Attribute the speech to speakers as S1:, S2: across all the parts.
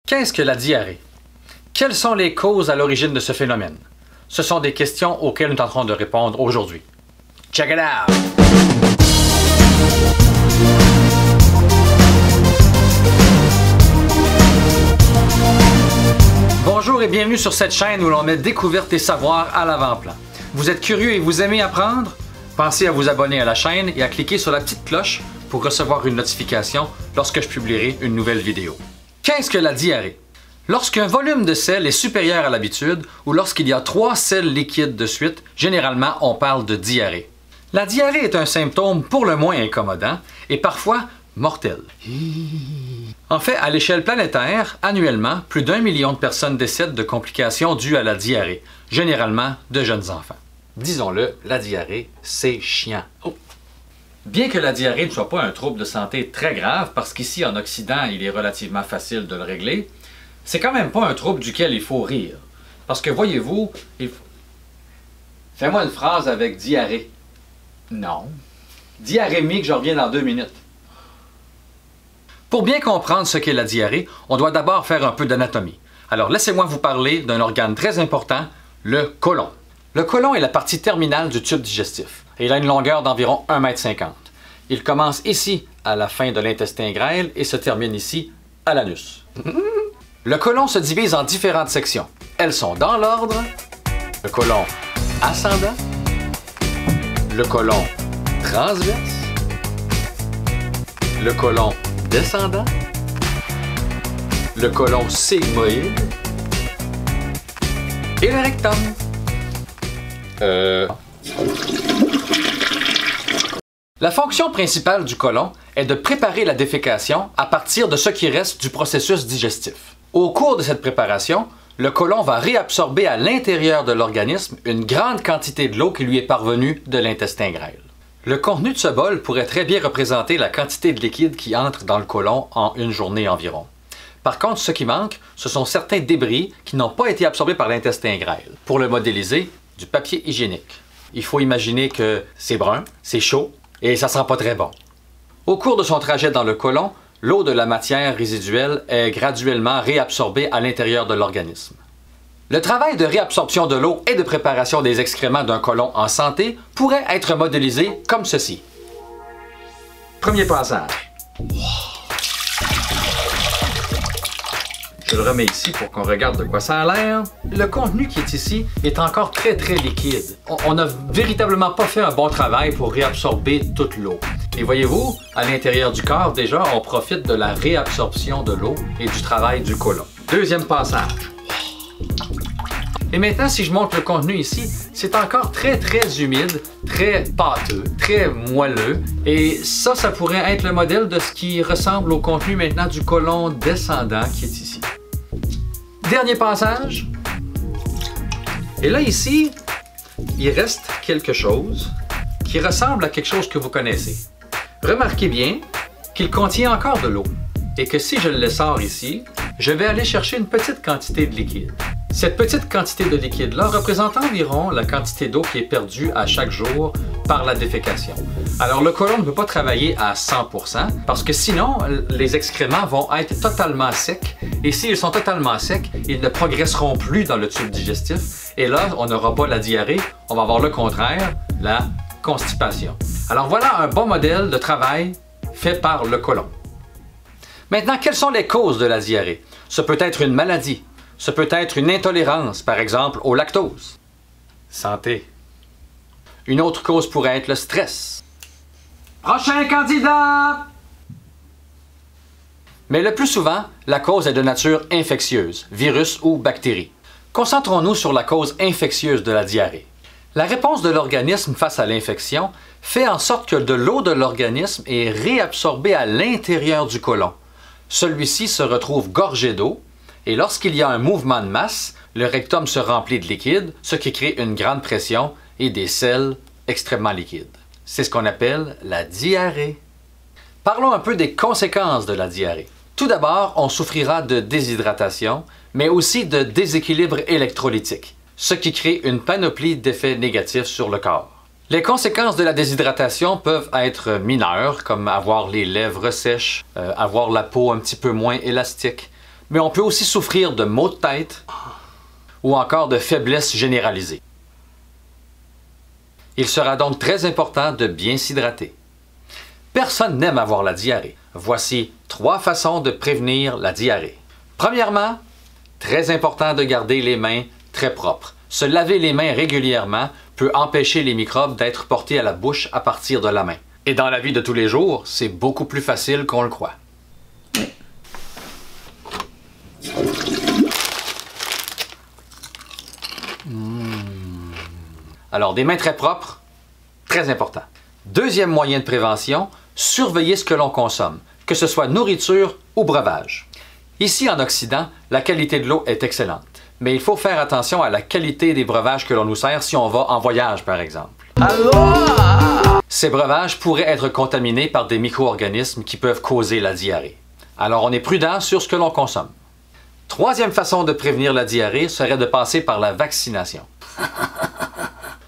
S1: Qu'est-ce que la diarrhée? Quelles sont les causes à l'origine de ce phénomène? Ce sont des questions auxquelles nous tenterons de répondre aujourd'hui. Check it out! Bonjour et bienvenue sur cette chaîne où l'on met découverte et savoir à l'avant-plan. Vous êtes curieux et vous aimez apprendre? Pensez à vous abonner à la chaîne et à cliquer sur la petite cloche pour recevoir une notification lorsque je publierai une nouvelle vidéo. Qu'est-ce que la diarrhée? Lorsqu'un volume de sel est supérieur à l'habitude ou lorsqu'il y a 3 sels liquides de suite, généralement on parle de diarrhée. La diarrhée est un symptôme pour le moins incommodant et parfois mortel. En fait, à l'échelle planétaire, annuellement, plus d'1 million de personnes décèdent de complications dues à la diarrhée, généralement de jeunes enfants. Disons-le, la diarrhée, c'est chiant. Oh. Bien que la diarrhée ne soit pas un trouble de santé très grave, parce qu'ici en Occident, il est relativement facile de le régler, c'est quand même pas un trouble duquel il faut rire. Parce que voyez-vous, Fais-moi une phrase avec diarrhée. Non. Diarrhémique, je reviens dans 2 minutes. Pour bien comprendre ce qu'est la diarrhée, on doit d'abord faire un peu d'anatomie. Alors laissez-moi vous parler d'un organe très important, le côlon. Le côlon est la partie terminale du tube digestif et il a une longueur d'environ 1,50 m. Il commence ici à la fin de l'intestin grêle et se termine ici à l'anus. Le côlon se divise en différentes sections. Elles sont dans l'ordre: le côlon ascendant, le côlon transverse, le côlon descendant, le côlon sigmoïde et le rectum. La fonction principale du côlon est de préparer la défécation à partir de ce qui reste du processus digestif. Au cours de cette préparation, le côlon va réabsorber à l'intérieur de l'organisme une grande quantité de l'eau qui lui est parvenue de l'intestin grêle. Le contenu de ce bol pourrait très bien représenter la quantité de liquide qui entre dans le côlon en une journée environ. Par contre, ce qui manque, ce sont certains débris qui n'ont pas été absorbés par l'intestin grêle. Pour le modéliser, du papier hygiénique. Il faut imaginer que c'est brun, c'est chaud et ça sent pas très bon. Au cours de son trajet dans le côlon, l'eau de la matière résiduelle est graduellement réabsorbée à l'intérieur de l'organisme. Le travail de réabsorption de l'eau et de préparation des excréments d'un côlon en santé pourrait être modélisé comme ceci. Premier passage. Je le remets ici pour qu'on regarde de quoi ça a l'air. Le contenu qui est ici est encore très liquide. On n'a véritablement pas fait un bon travail pour réabsorber toute l'eau. Et voyez-vous, à l'intérieur du corps, déjà, on profite de la réabsorption de l'eau et du travail du côlon. Deuxième passage. Et maintenant, si je montre le contenu ici, c'est encore très humide, très pâteux, très moelleux. Et ça pourrait être le modèle de ce qui ressemble au contenu maintenant du côlon descendant qui est ici. Dernier passage. Et là, ici, il reste quelque chose qui ressemble à quelque chose que vous connaissez. Remarquez bien qu'il contient encore de l'eau et que si je le sors ici, je vais aller chercher une petite quantité de liquide. Cette petite quantité de liquide-là représente environ la quantité d'eau qui est perdue à chaque jour par la défécation. Alors le côlon ne peut pas travailler à 100% parce que sinon les excréments vont être totalement secs et s'ils sont totalement secs, ils ne progresseront plus dans le tube digestif et là on n'aura pas la diarrhée, on va avoir le contraire, la constipation. Alors voilà un bon modèle de travail fait par le côlon. Maintenant, quelles sont les causes de la diarrhée? Ce peut être une maladie. Ce peut être une intolérance, par exemple, au lactose. Santé. Une autre cause pourrait être le stress. Prochain candidat! Mais le plus souvent, la cause est de nature infectieuse, virus ou bactérie. Concentrons-nous sur la cause infectieuse de la diarrhée. La réponse de l'organisme face à l'infection fait en sorte que de l'eau de l'organisme est réabsorbée à l'intérieur du côlon. Celui-ci se retrouve gorgé d'eau et lorsqu'il y a un mouvement de masse, le rectum se remplit de liquide, ce qui crée une grande pression et des selles extrêmement liquides. C'est ce qu'on appelle la diarrhée. Parlons un peu des conséquences de la diarrhée. Tout d'abord, on souffrira de déshydratation, mais aussi de déséquilibre électrolytique, ce qui crée une panoplie d'effets négatifs sur le corps. Les conséquences de la déshydratation peuvent être mineures, comme avoir les lèvres sèches, avoir la peau un petit peu moins élastique. Mais on peut aussi souffrir de maux de tête ou encore de faiblesse généralisée. Il sera donc très important de bien s'hydrater. Personne n'aime avoir la diarrhée. Voici 3 façons de prévenir la diarrhée. Premièrement, très important de garder les mains très propres. Se laver les mains régulièrement peut empêcher les microbes d'être portés à la bouche à partir de la main. Et dans la vie de tous les jours, c'est beaucoup plus facile qu'on le croit. Alors, des mains très propres, très important. Deuxième moyen de prévention, surveiller ce que l'on consomme, que ce soit nourriture ou breuvage. Ici, en Occident, la qualité de l'eau est excellente. Mais il faut faire attention à la qualité des breuvages que l'on nous sert si on va en voyage, par exemple. Ces breuvages pourraient être contaminés par des micro-organismes qui peuvent causer la diarrhée. Alors, on est prudent sur ce que l'on consomme. Troisième façon de prévenir la diarrhée serait de passer par la vaccination.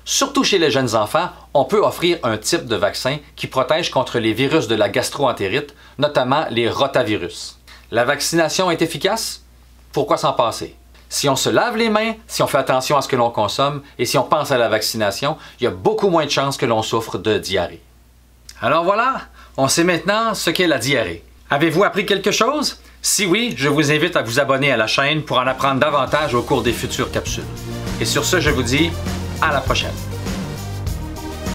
S1: Surtout chez les jeunes enfants, on peut offrir un type de vaccin qui protège contre les virus de la gastro-entérite, notamment les rotavirus. La vaccination est efficace? Pourquoi s'en passer? Si on se lave les mains, si on fait attention à ce que l'on consomme et si on pense à la vaccination, il y a beaucoup moins de chances que l'on souffre de diarrhée. Alors voilà, on sait maintenant ce qu'est la diarrhée. Avez-vous appris quelque chose? Si oui, je vous invite à vous abonner à la chaîne pour en apprendre davantage au cours des futures capsules. Et sur ce, je vous dis à la prochaine.